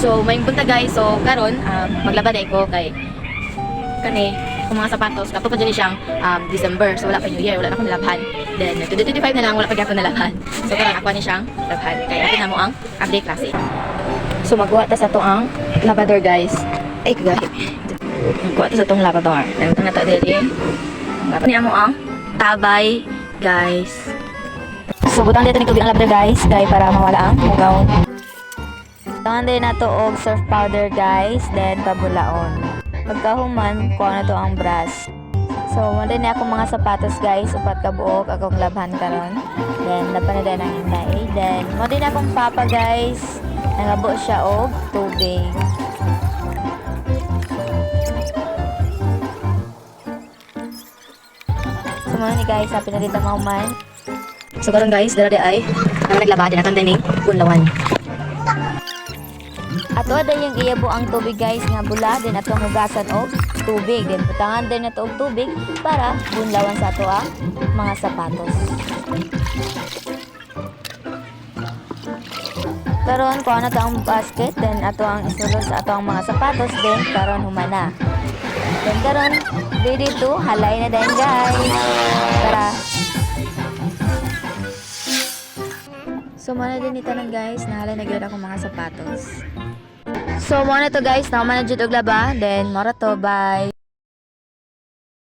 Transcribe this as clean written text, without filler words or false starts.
So may punta guys, so karon maglaba day ko kay kani kung mga sapatos kato pa dyan siyang December, so wala pa New Year, wala na akong nalabhan. Then 2025 na lang, wala pa gyapon nalabhan. So karon ako ni siyang labhan kaya atin na mo ang update klase. So magkuha ta sa to ang lavador guys. Ay kagahi. Magkuha ta sa tong lavador. Nangutang na ta diri. Ngayon ni amo ang tabay guys. So butang dito ni tubig ang lavador guys, kay para mawala ang mugaw. Tangan din na to og surf powder guys, then pabulaon. Pagkahuman, kuha na to ang brush. So, muna din ako mga sapatos guys, upat ka buok akong labhan karon. Then, laban na din ang hinay. Then, muna din akong papa guys, nangabo siya og tubig. So, muna ni guys, happy na dito mahuman. So, karon guys, dala di ay, naglaba, dinatang din ni punlawan. Ato ada yung iyabo ang tubig guys nga bula, din ato hugasan og tubig, din putangan din nato og tubig para bunlawan sa ato ang mga sapatos. Karon kuha na to ang basket, then ato ang isulod sa ato ang mga sapatos, then karon humana. Then karon ready to halay na din guys. Tara. So muna din ito guys, nahalay na gyud akong mga sapatos. So, mo na to guys, na man na jud og laba, then mora to, bye.